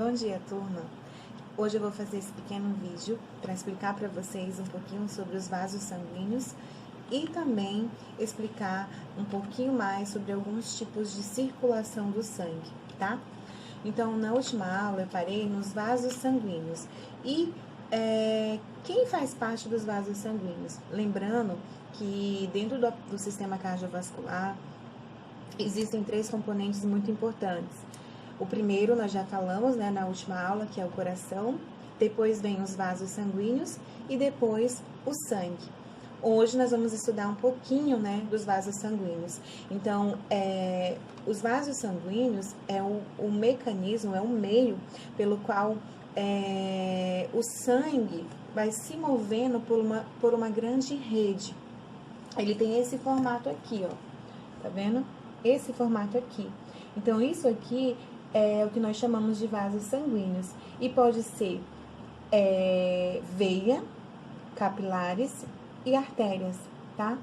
Bom dia, turma! Hoje eu vou fazer esse pequeno vídeo para explicar para vocês um pouquinho sobre os vasos sanguíneos e também explicar um pouquinho mais sobre alguns tipos de circulação do sangue, tá? Então, na última aula eu parei nos vasos sanguíneos e quem faz parte dos vasos sanguíneos? Lembrando que dentro do sistema cardiovascular existem 3 componentes muito importantes. O primeiro nós já falamos, né, na última aula, que é o coração. Depois vem os vasos sanguíneos e depois o sangue. Hoje nós vamos estudar um pouquinho, né, dos vasos sanguíneos. Então, os vasos sanguíneos é o mecanismo, é o meio pelo qual o sangue vai se movendo por uma grande rede. Ele tem esse formato aqui, ó. Tá vendo? Esse formato aqui. Então, isso aqui é o que nós chamamos de vasos sanguíneos. E pode ser veia, capilares e artérias, tá?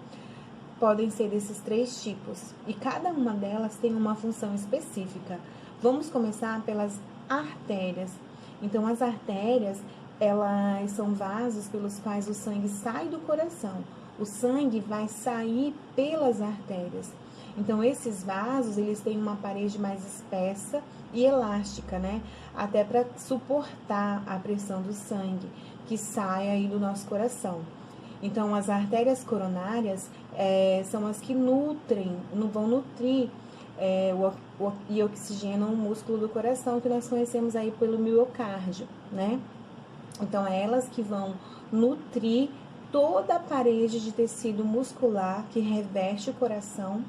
Podem ser desses 3 tipos. E cada uma delas tem uma função específica. Vamos começar pelas artérias. Então, as artérias, elas são vasos pelos quais o sangue sai do coração. O sangue vai sair pelas artérias. Então, esses vasos, eles têm uma parede mais espessa e elástica, né? Até para suportar a pressão do sangue que sai aí do nosso coração. Então, as artérias coronárias são as que vão nutrir e oxigenam o músculo do coração, que nós conhecemos aí pelo miocárdio, né? Então, é elas que vão nutrir toda a parede de tecido muscular que reveste o coração,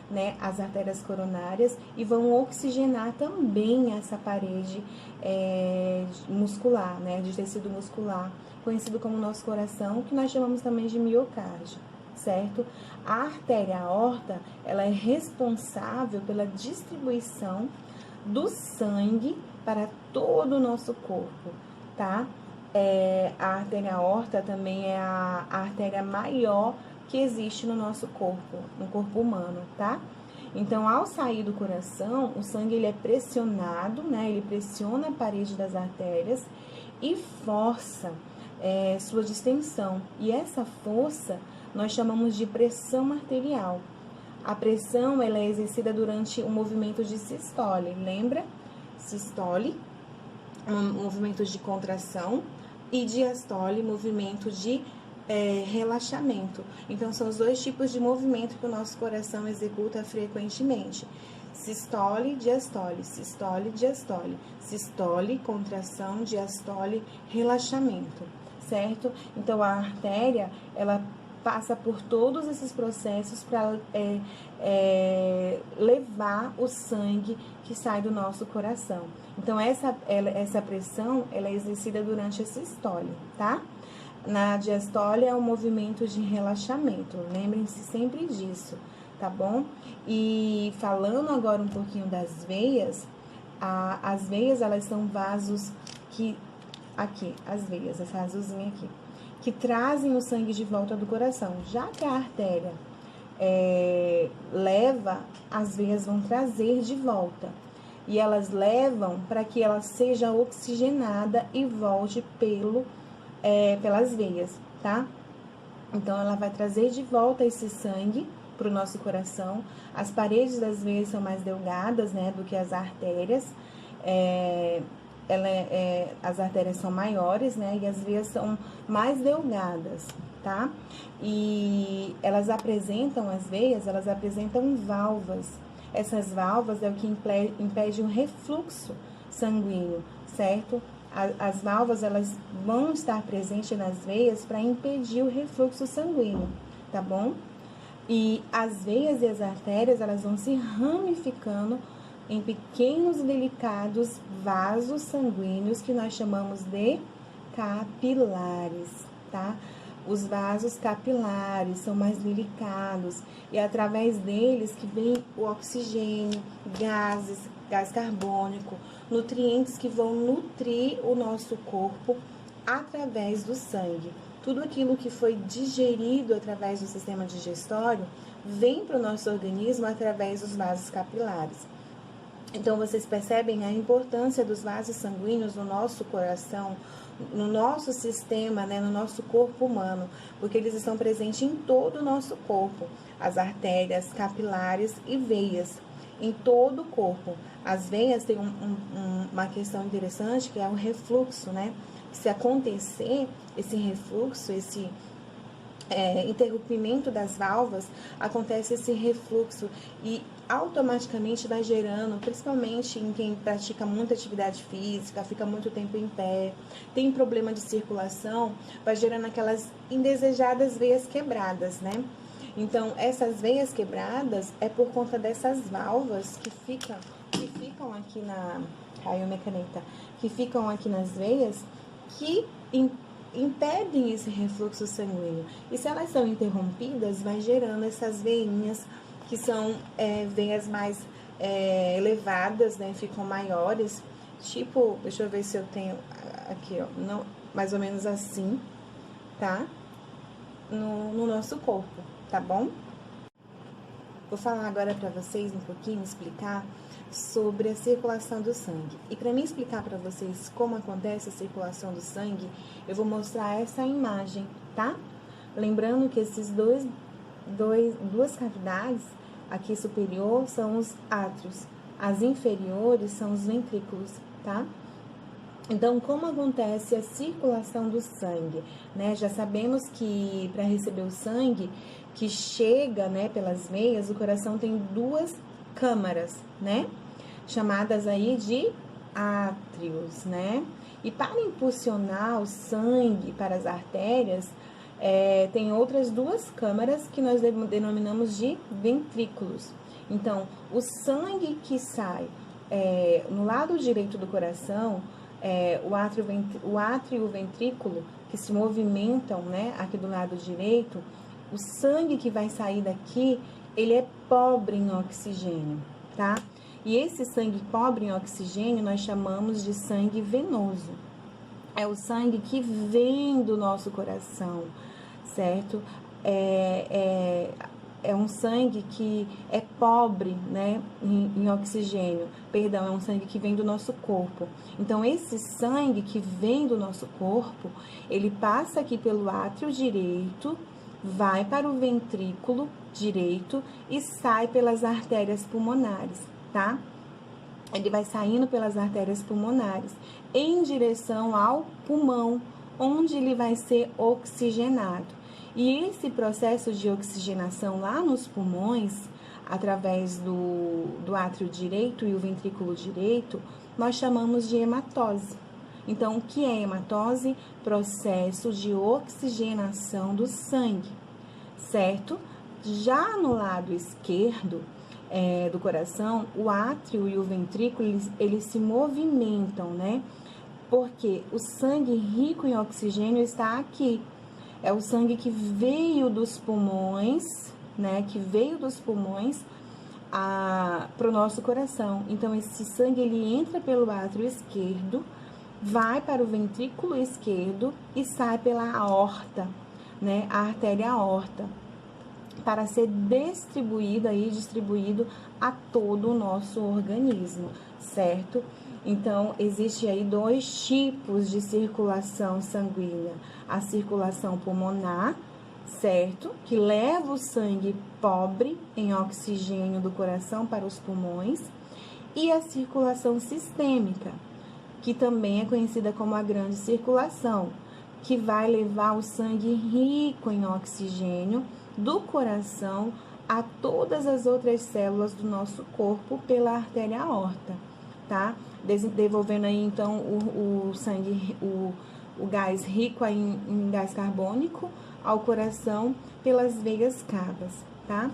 né, as artérias coronárias, e vão oxigenar também essa parede muscular, né, de tecido muscular, conhecido como nosso coração, que nós chamamos também de miocárdio, certo? A artéria aorta, ela é responsável pela distribuição do sangue para todo o nosso corpo, tá? A artéria aorta também é a artéria maior que existe no nosso corpo, no corpo humano, tá? Então, ao sair do coração, o sangue ele é pressionado, né? Ele pressiona a parede das artérias e força sua distensão. E essa força nós chamamos de pressão arterial. A pressão ela é exercida durante o movimento de sistole, lembra? Sistole, um movimento de contração, e diastole, movimento de relaxamento. Então, são os 2 tipos de movimento que o nosso coração executa frequentemente. Sistole, diastole, sistole, diastole. Sistole, contração, diastole, relaxamento, certo? Então, a artéria, ela passa por todos esses processos para levar o sangue que sai do nosso coração. Então, essa pressão, ela é exercida durante a sistole, tá? Na diastole é um movimento de relaxamento, lembrem-se sempre disso, tá bom? E falando agora um pouquinho das veias, as veias, elas são vasos que, aqui, as veias, essa azulzinha aqui, que trazem o sangue de volta do coração. Já que a artéria leva, as veias vão trazer de volta. E elas levam para que ela seja oxigenada e volte pelas veias, tá? Então, ela vai trazer de volta esse sangue para o nosso coração. As paredes das veias são mais delgadas, né, do que as artérias. As artérias são maiores, né, e as veias são mais delgadas, tá? E elas apresentam válvulas. Essas válvulas é o que impede o refluxo sanguíneo, certo? As válvulas, elas vão estar presentes nas veias para impedir o refluxo sanguíneo, tá bom? E as veias e as artérias, elas vão se ramificando em pequenos e delicados vasos sanguíneos que nós chamamos de capilares, tá? Os vasos capilares são mais delicados e é através deles que vem o oxigênio, gás carbônico, nutrientes que vão nutrir o nosso corpo através do sangue. Tudo aquilo que foi digerido através do sistema digestório vem para o nosso organismo através dos vasos capilares. Então, vocês percebem a importância dos vasos sanguíneos no nosso coração, no nosso sistema, né, no nosso corpo humano, porque eles estão presentes em todo o nosso corpo, as artérias, capilares e veias, em todo o corpo. As veias têm uma questão interessante, que é o refluxo, né? Se acontecer esse refluxo, esse interrompimento das válvulas, acontece esse refluxo e automaticamente vai gerando, principalmente em quem pratica muita atividade física, fica muito tempo em pé, tem problema de circulação, vai gerando aquelas indesejadas veias quebradas, né? Então, essas veias quebradas é por conta dessas válvulas que ficam aqui na... Caiu minha caneta. Que ficam aqui nas veias, que impedem esse refluxo sanguíneo. E se elas são interrompidas, vai gerando essas veinhas, que são veias mais elevadas, né? Ficam maiores. Tipo, deixa eu ver se eu tenho aqui, ó. Não, mais ou menos assim, tá? No nosso corpo, tá bom? Vou falar agora para vocês um pouquinho, explicar sobre a circulação do sangue. E para mim explicar para vocês como acontece a circulação do sangue, eu vou mostrar essa imagem, tá? Lembrando que esses duas cavidades, aqui superior são os átrios, as inferiores são os ventrículos, tá? Então, como acontece a circulação do sangue, né? Já sabemos que para receber o sangue que chega, né, pelas veias, o coração tem duas câmaras, né? Chamadas aí de átrios, né? E para impulsionar o sangue para as artérias, tem outras duas câmaras que nós denominamos de ventrículos. Então, o sangue que sai no lado direito do coração, o átrio e o ventrículo, que se movimentam, né, aqui do lado direito, o sangue que vai sair daqui, ele é pobre em oxigênio, tá? E esse sangue pobre em oxigênio nós chamamos de sangue venoso. É o sangue que vem do nosso coração, certo? É um sangue que é pobre, né, em oxigênio. Perdão, é um sangue que vem do nosso corpo. Então, esse sangue que vem do nosso corpo, ele passa aqui pelo átrio direito, vai para o ventrículo direito e sai pelas artérias pulmonares, tá? Ele vai saindo pelas artérias pulmonares em direção ao pulmão, onde ele vai ser oxigenado. E esse processo de oxigenação lá nos pulmões, através do átrio direito e o ventrículo direito, nós chamamos de hematose. Então, o que é hematose? Processo de oxigenação do sangue, certo? Já no lado esquerdo do coração, o átrio e o ventrículo, eles se movimentam, né? Porque o sangue rico em oxigênio está aqui. É o sangue que veio dos pulmões, né? Que veio dos pulmões para o nosso coração. Então, esse sangue, ele entra pelo átrio esquerdo, vai para o ventrículo esquerdo e sai pela aorta, né? A artéria aorta, para ser distribuído a todo o nosso organismo, certo? Então, existe aí dois tipos de circulação sanguínea. A circulação pulmonar, certo? Que leva o sangue pobre em oxigênio do coração para os pulmões. E a circulação sistêmica, que também é conhecida como a grande circulação, que vai levar o sangue rico em oxigênio do coração a todas as outras células do nosso corpo pela artéria aorta, tá? Devolvendo aí, então, o sangue, o gás rico aí em gás carbônico ao coração pelas veias cavas, tá?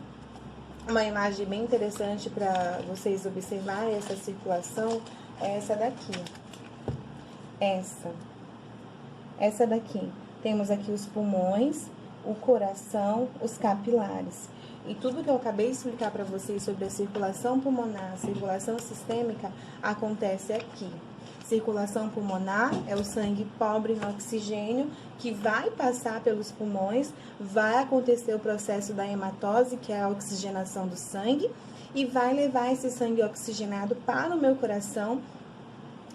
Uma imagem bem interessante para vocês observarem essa circulação é essa daqui. Essa daqui. Temos aqui os pulmões, o coração, os capilares. E tudo que eu acabei de explicar para vocês sobre a circulação pulmonar, a circulação sistêmica, acontece aqui. Circulação pulmonar é o sangue pobre em oxigênio que vai passar pelos pulmões, vai acontecer o processo da hematose, que é a oxigenação do sangue, e vai levar esse sangue oxigenado para o meu coração,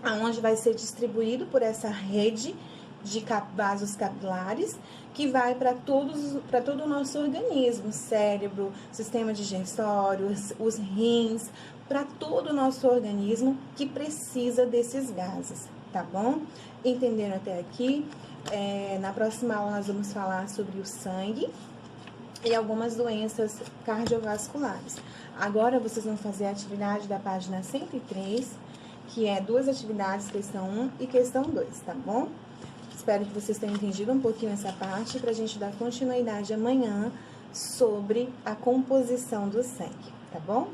aonde vai ser distribuído por essa rede de vasos capilares, que vai para todo o nosso organismo, cérebro, sistema digestório, os rins, para todo o nosso organismo que precisa desses gases, tá bom? Entenderam até aqui? Na próxima aula nós vamos falar sobre o sangue e algumas doenças cardiovasculares. Agora vocês vão fazer a atividade da página 103, que é 2 atividades, questão 1 e questão 2, tá bom? Espero que vocês tenham entendido um pouquinho essa parte para a gente dar continuidade amanhã sobre a composição do sangue, tá bom?